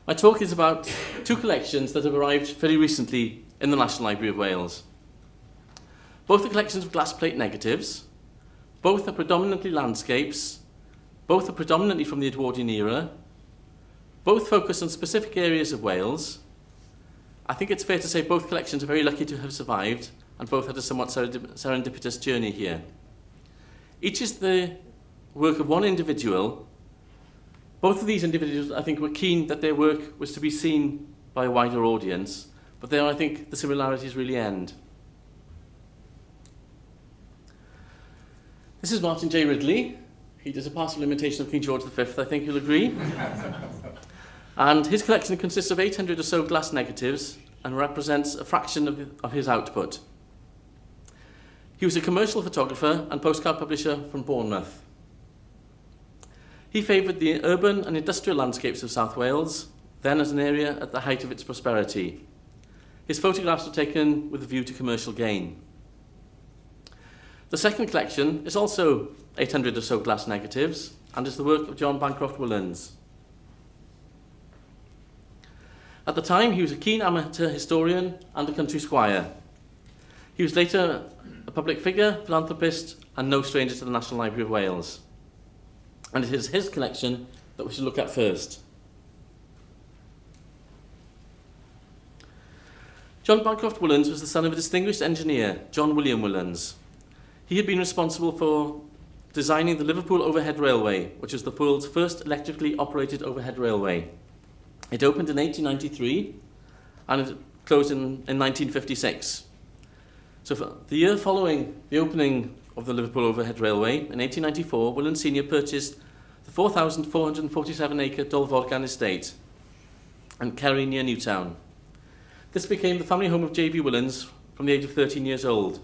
My talk is about two collections that have arrived very recently in the National Library of Wales. Both are collections of glass plate negatives, both are predominantly landscapes, both are predominantly from the Edwardian era, both focus on specific areas of Wales. I think it's fair to say both collections are very lucky to have survived, and both had a somewhat serendipitous journey here. Each is the work of one individual. Both of these individuals, I think, were keen that their work was to be seen by a wider audience, but there, I think, the similarities really end. This is Martin J. Ridley. He does a partial imitation of King George V, I think you'll agree. And his collection consists of 800 or so glass negatives and represents a fraction of his output. He was a commercial photographer and postcard publisher from Bournemouth. He favoured the urban and industrial landscapes of South Wales, then as an area at the height of its prosperity. His photographs were taken with a view to commercial gain. The second collection is also 800 or so glass negatives and is the work of John Bancroft Willans. At the time, he was a keen amateur historian and a country squire. He was later a public figure, philanthropist, and no stranger to the National Library of Wales. And it is his collection that we should look at first. John Bancroft Willans was the son of a distinguished engineer, John William Willans. He had been responsible for designing the Liverpool Overhead Railway, which was the world's first electrically operated overhead railway. It opened in 1893 and it closed in 1956. So for the year following the opening of the Liverpool Overhead Railway, in 1894, Willans Sr. purchased the 4,447-acre Llyfrgell estate in Kerry near Newtown. This became the family home of J.B. Willans from the age of 13 years old.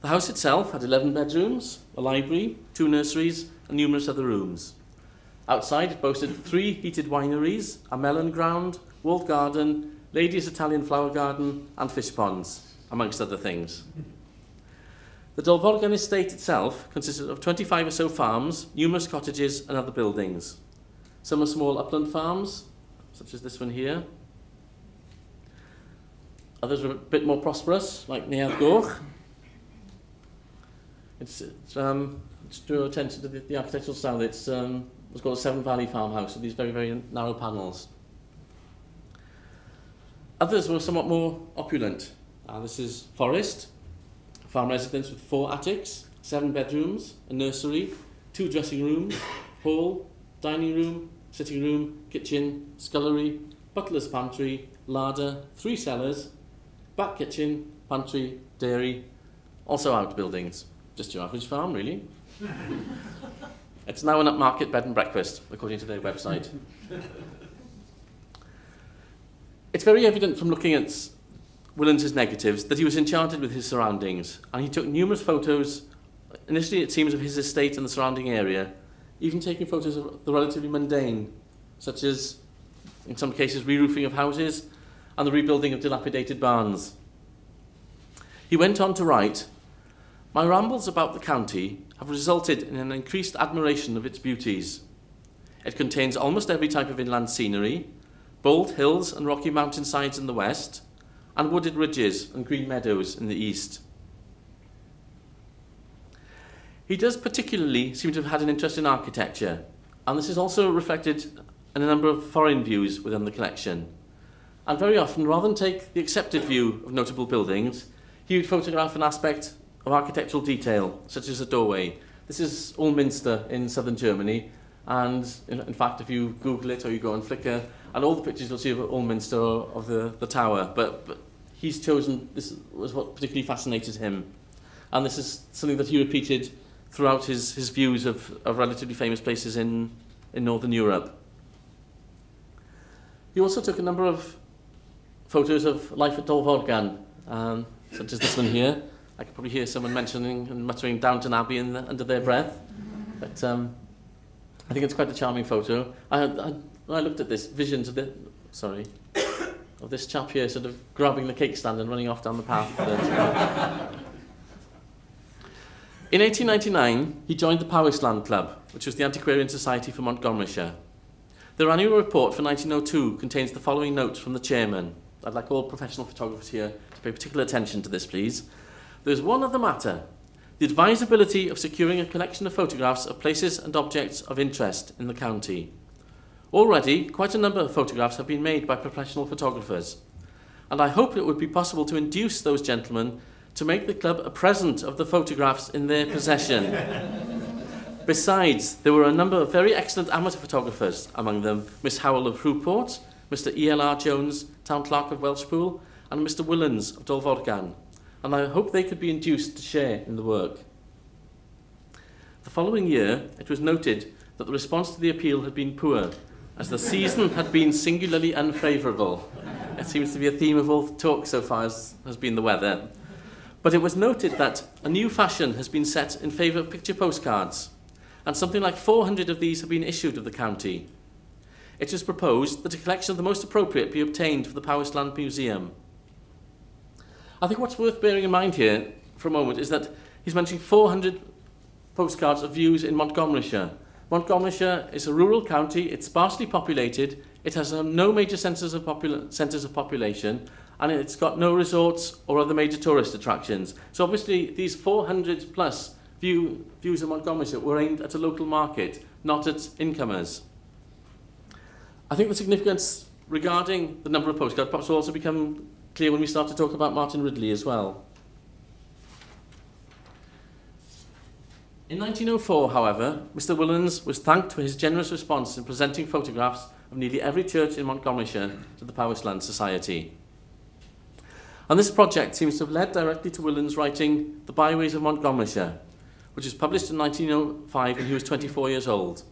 The house itself had 11 bedrooms, a library, 2 nurseries, and numerous other rooms. Outside, it boasted 3 heated wineries, a melon ground, walled garden, ladies' Italian flower garden, and fish ponds, amongst other things. The Llyfrgell estate itself consisted of 25 or so farms, numerous cottages and other buildings. Some are small upland farms, such as this one here. Others are a bit more prosperous, like Llyfrgell. It's drew attention to the architectural style. It's called a Seven Valley farmhouse with these very, very narrow panels. Others were somewhat more opulent. This is Forest, a farm residence with 4 attics, 7 bedrooms, a nursery, 2 dressing rooms, hall, dining room, sitting room, kitchen, scullery, butler's pantry, larder, 3 cellars, back kitchen, pantry, dairy, also outbuildings. Just your average farm, really. It's now an upmarket bed and breakfast, according to their website. It's very evident from looking at Willans' negatives that he was enchanted with his surroundings, and he took numerous photos, initially it seems of his estate and the surrounding area, even taking photos of the relatively mundane, such as, in some cases, re-roofing of houses and the rebuilding of dilapidated barns. He went on to write, "My rambles about the county have resulted in an increased admiration of its beauties. It contains almost every type of inland scenery, bold hills and rocky mountainsides in the west, and wooded ridges and green meadows in the east." He does particularly seem to have had an interest in architecture, and this is also reflected in a number of foreign views within the collection. And very often, rather than take the accepted view of notable buildings, he would photograph an aspect of architectural detail, such as a doorway. This is Ulminster in southern Germany, and in fact, if you Google it or you go on Flickr, and all the pictures you'll see of Ulminster of the tower, but he's chosen, this was what particularly fascinated him. And this is something that he repeated throughout his views of relatively famous places in Northern Europe. He also took a number of photos of life at Llyfrgell, such as this one here. I could probably hear someone mentioning and muttering Downton Abbey under their breath. But I think it's quite a charming photo. When I looked at this, visions of this chap here sort of grabbing the cake stand and running off down the path. In 1899, he joined the Powysland Club, which was the Antiquarian Society for Montgomeryshire. Their annual report for 1902 contains the following note from the chairman. I'd like all professional photographers here to pay particular attention to this, please. There's one other matter. The advisability of securing a collection of photographs of places and objects of interest in the county. Already, quite a number of photographs have been made by professional photographers, and I hope it would be possible to induce those gentlemen to make the club a present of the photographs in their possession. Besides, there were a number of very excellent amateur photographers, among them Miss Howell of Rhewport, Mr. E.L.R. Jones, Town Clerk of Welshpool, and Mr. Willans of Dolforgan, and I hope they could be induced to share in the work. The following year, it was noted that the response to the appeal had been poor, as the season had been singularly unfavourable. It seems to be a theme of all the talk so far has been the weather. But it was noted that a new fashion has been set in favour of picture postcards, and something like 400 of these have been issued of the county. It was proposed that a collection of the most appropriate be obtained for the Powysland Museum. I think what's worth bearing in mind here for a moment is that he's mentioning 400 postcards of views in Montgomeryshire. Montgomeryshire is a rural county, it's sparsely populated, it has no major centres of population, and it's got no resorts or other major tourist attractions. So obviously these 400 plus views in Montgomeryshire were aimed at a local market, not at incomers. I think the significance regarding the number of postcards perhaps will also become clear when we start to talk about Martin Ridley as well. In 1904, however, Mr. Willans was thanked for his generous response in presenting photographs of nearly every church in Montgomeryshire to the Powysland Society. And this project seems to have led directly to Willans writing The Byways of Montgomeryshire, which was published in 1905 when he was 24 years old.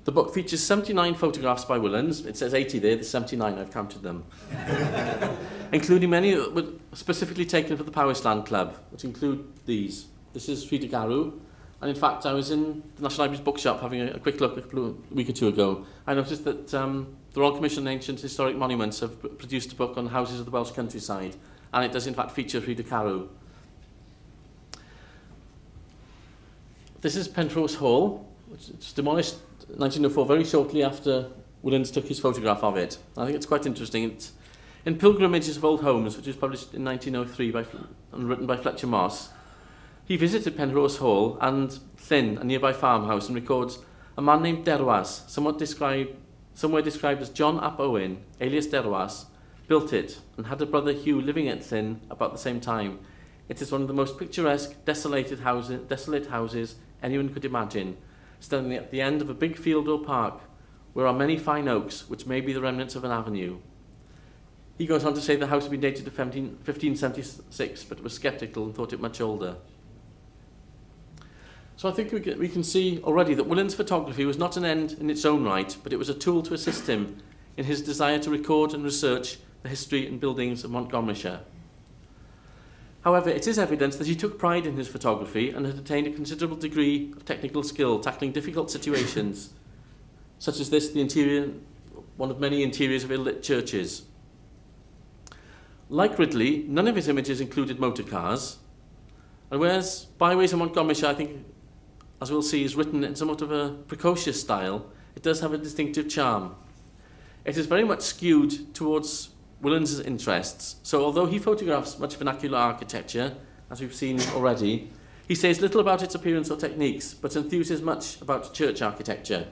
The book features 79 photographs by Willans. It says 80 there, there's 79, I've counted them. Including many that were specifically taken for the Powysland Club, which include these. This is Frida Garw, and in fact I was in the National Library's bookshop having a quick look a week or two ago. I noticed that the Royal Commission on Ancient Historic Monuments have produced a book on houses of the Welsh countryside, and it does in fact feature Frida Garw. This is Penrose Hall, which was demolished in 1904, very shortly after Willans took his photograph of it. I think it's quite interesting. It's in Pilgrimages of Old Homes, which was published in 1903 and written by Fletcher Moss. He visited Penrose Hall and Llyn, a nearby farmhouse, and records a man named Derwas, somewhere described as John Ap Owen, alias Derwas, built it and had a brother Hugh living at Llyn about the same time. It is one of the most picturesque, desolate houses anyone could imagine, standing at the end of a big field or park, where are many fine oaks, which may be the remnants of an avenue. He goes on to say the house had been dated to 1576, but was sceptical and thought it much older. So I think we can see already that Willans' photography was not an end in its own right, but it was a tool to assist him in his desire to record and research the history and buildings of Montgomeryshire. However, it is evidence that he took pride in his photography and had attained a considerable degree of technical skill, tackling difficult situations, such as this, one of many interiors of ill-lit churches. Like Ridley, none of his images included motor cars, and whereas Byways of Montgomeryshire, I think, as we'll see, is written in somewhat of a precocious style, it does have a distinctive charm. It is very much skewed towards Willans' interests, so although he photographs much vernacular architecture, as we've seen already, he says little about its appearance or techniques, but enthuses much about church architecture.